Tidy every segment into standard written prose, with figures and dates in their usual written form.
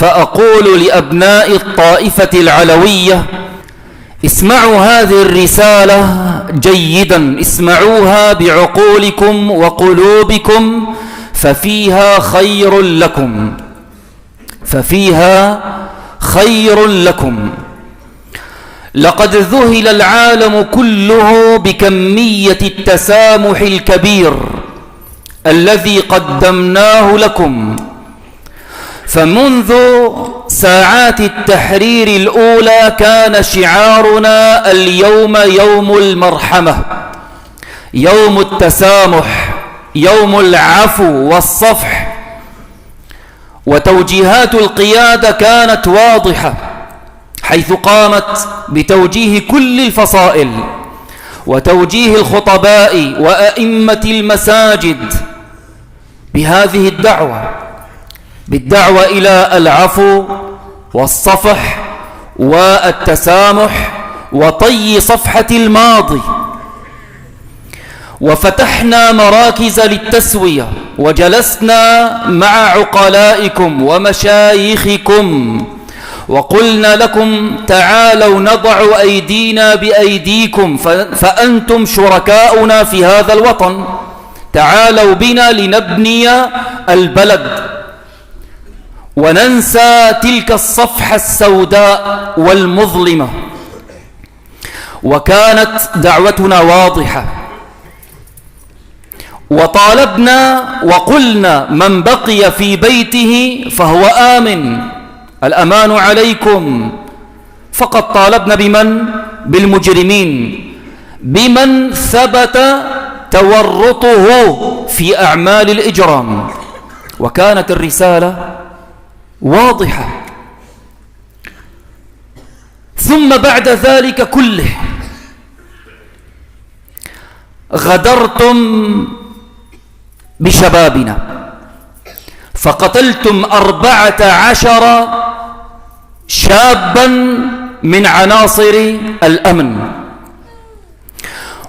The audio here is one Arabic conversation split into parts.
فأقول لأبناء الطائفة العلوية: اسمعوا هذه الرسالة جيدا، اسمعوها بعقولكم وقلوبكم، ففيها خير لكم، ففيها خير لكم. لقد ذهل العالم كله بكمية التسامح الكبير الذي قدمناه لكم. فمنذ ساعات التحرير الأولى كان شعارنا: اليوم يوم المرحمة، يوم التسامح، يوم العفو والصفح. وتوجيهات القيادة كانت واضحة، حيث قامت بتوجيه كل الفصائل وتوجيه الخطباء وأئمة المساجد بهذه الدعوة، بالدعوة إلى العفو والصفح والتسامح وطي صفحة الماضي. وفتحنا مراكز للتسوية وجلسنا مع عقلائكم ومشايخكم وقلنا لكم: تعالوا نضع أيدينا بأيديكم فأنتم شركاؤنا في هذا الوطن، تعالوا بنا لنبني البلد وننسى تلك الصفحة السوداء والمظلمة. وكانت دعوتنا واضحة، وطالبنا وقلنا: من بقي في بيته فهو آمن، الأمان عليكم. فقد طالبنا بمن؟ بالمجرمين، بمن ثبت تورطه في أعمال الإجرام. وكانت الرسالة واضحة. ثم بعد ذلك كله غدرتم بشبابنا، فقتلتم 14 شابا من عناصر الأمن،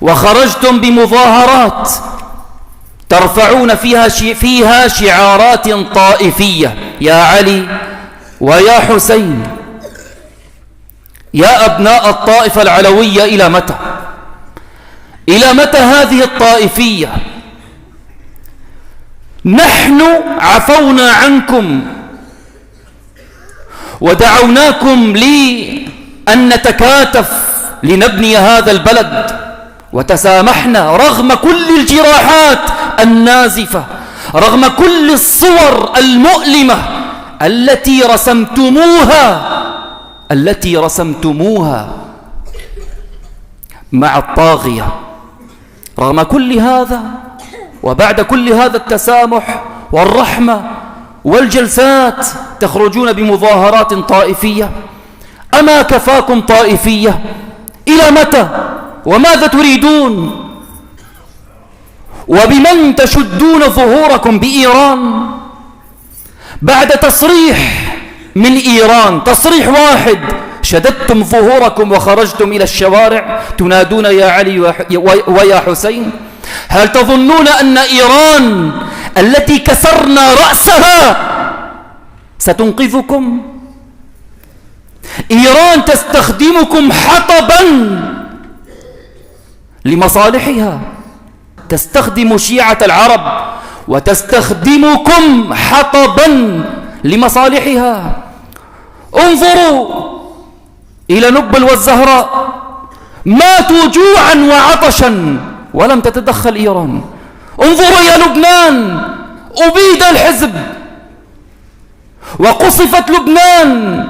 وخرجتم بمظاهرات ترفعون فيها شعارات طائفية: يا علي ويا حسين. يا أبناء الطائفة العلوية، إلى متى؟ إلى متى هذه الطائفية؟ نحن عفونا عنكم ودعوناكم لأن نتكاتف لنبني هذا البلد، وتسامحنا رغم كل الجراحات النازفة، رغم كل الصور المؤلمة التي رسمتموها مع الطاغية. رغم كل هذا وبعد كل هذا التسامح والرحمة والجلسات تخرجون بمظاهرات طائفية. أما كفاكم طائفية؟ إلى متى؟ وماذا تريدون؟ وبمن تشدون ظهوركم؟ بإيران؟ بعد تصريح من إيران، تصريح واحد، شددتم ظهوركم وخرجتم إلى الشوارع تنادون: يا علي ويا حسين. هل تظنون أن إيران التي كسرنا رأسها ستنقذكم؟ إيران تستخدمكم حطبا لمصالحها، تستخدم شيعة العرب وتستخدمكم حطبا لمصالحها. انظروا إلى نبل والزهراء، ماتوا جوعا وعطشا ولم تتدخل إيران. انظروا إلى لبنان، أبيد الحزب وقصفت لبنان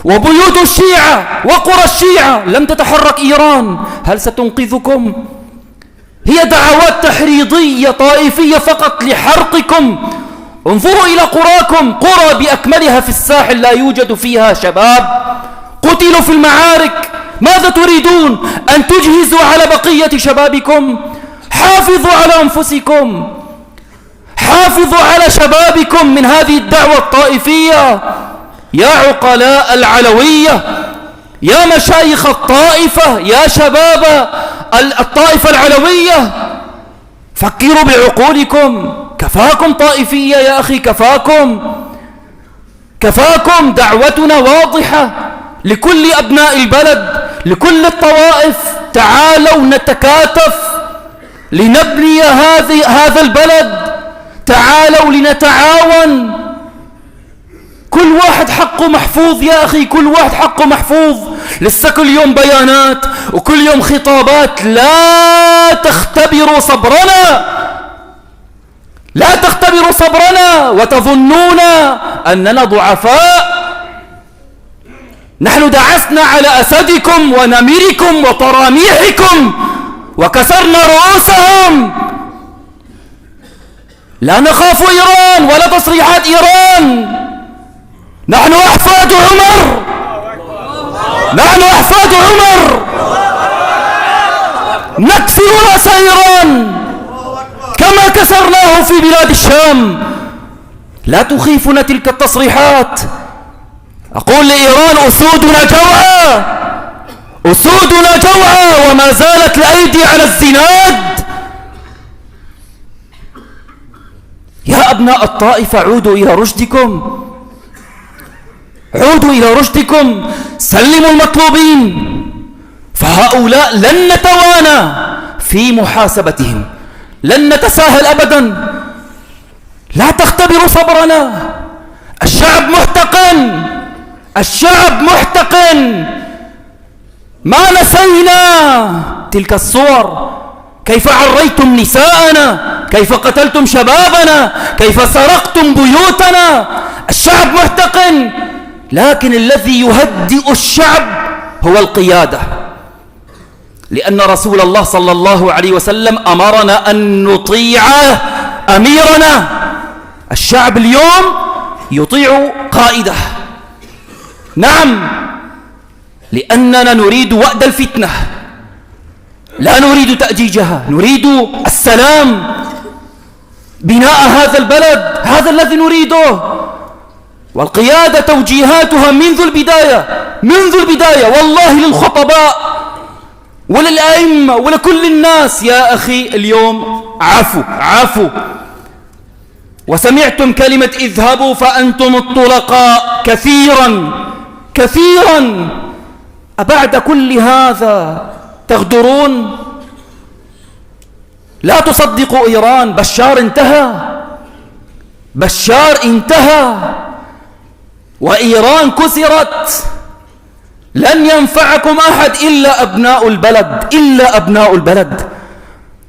وبيوت الشيعة وقرى الشيعة، لم تتحرك إيران. هل ستنقذكم؟ هي دعوات تحريضية طائفية فقط لحرقكم. انظروا إلى قراكم، قرى بأكملها في الساحل لا يوجد فيها شباب قتلوا في المعارك. ماذا تريدون؟ أن تجهزوا على بقية شبابكم؟ حافظوا على أنفسكم، حافظوا على شبابكم من هذه الدعوة الطائفية. يا عقلاء العلوية، يا مشايخ الطائفة، يا شباب الطائفة العلوية، فكروا بعقولكم. كفاكم طائفية يا أخي، كفاكم كفاكم. دعوتنا واضحة لكل أبناء البلد، لكل الطوائف، تعالوا نتكاتف لنبني هذا البلد، تعالوا لنتعاون. كل واحد حقه محفوظ يا أخي، كل واحد حقه محفوظ. لسه كل يوم بيانات وكل يوم خطابات. لا تختبروا صبرنا، لا تختبروا صبرنا وتظنون أننا ضعفاء. نحن دعسنا على أسدكم ونميركم وطراميحكم وكسرنا رؤوسهم. لا نخاف إيران ولا تصريحات إيران. نحن أحفاد عمر، نحن أحفاد عمر، نكسر رأس إيران كما كسرناه في بلاد الشام. لا تخيفنا تلك التصريحات. أقول لإيران أسودنا جوعى، أسودنا جوعى، وما زالت الأيدي على الزناد. يا أبناء الطائفة عودوا إلى رشدكم، عودوا إلى رشدكم، سلموا المطلوبين. فهؤلاء لن نتوانى في محاسبتهم، لن نتساهل أبدا. لا تختبروا صبرنا. الشعب محتقن، الشعب محتقن. ما نسينا تلك الصور، كيف عريتم نساءنا، كيف قتلتم شبابنا، كيف سرقتم بيوتنا. الشعب محتقن، لكن الذي يهدئ الشعب هو القيادة، لأن رسول الله صلى الله عليه وسلم أمرنا أن نطيع أميرنا. الشعب اليوم يطيع قائده. نعم، لأننا نريد وأد الفتنة، لا نريد تأجيجها، نريد السلام، بناء هذا البلد، هذا الذي نريده. والقيادة توجيهاتها منذ البداية، منذ البداية والله، للخطباء وللأئمة ولكل الناس. يا أخي اليوم عفو عفو. وسمعتم كلمة اذهبوا فأنتم الطلقاء كثيرا كثيرا. أبعد كل هذا تغدرون؟ لا تصدقوا إيران. بشار انتهى، بشار انتهى، وإيران كسرت. لن ينفعكم أحد إلا أبناء البلد، إلا أبناء البلد.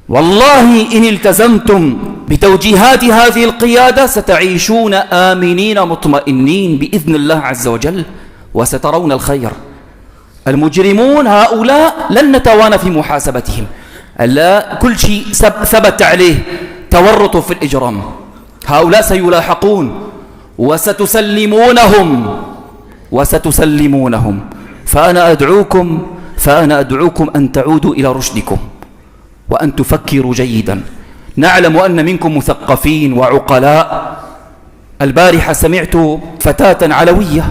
والله إن التزمتم بتوجيهات هذه القيادة ستعيشون آمنين مطمئنين بإذن الله عز وجل، وسترون الخير. المجرمون هؤلاء لن نتوانى في محاسبتهم. لا، كل شيء ثبت عليه تورط في الإجرام. هؤلاء سيلاحقون وستسلمونهم، وستسلمونهم. فأنا أدعوكم أن تعودوا إلى رشدكم وأن تفكروا جيدا. نعلم أن منكم مثقفين وعقلاء. البارحة سمعت فتاة علوية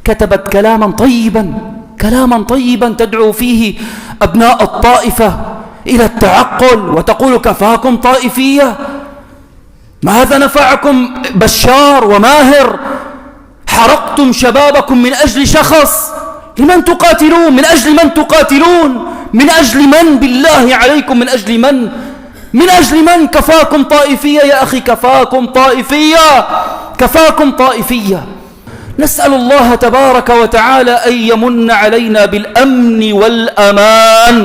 كتبت كلاما طيبا تدعو فيه أبناء الطائفة إلى التعقل، وتقول كفاكم طائفية. ماذا نفعكم بشار وماهر؟ حرقتم شبابكم من أجل شخص. لمن تقاتلون؟ من أجل من تقاتلون؟ من أجل من بالله عليكم؟ من أجل من؟ من أجل من؟ كفاكم طائفية يا أخي، كفاكم طائفية، كفاكم طائفية. نسأل الله تبارك وتعالى أن يمن علينا بالأمن والأمان.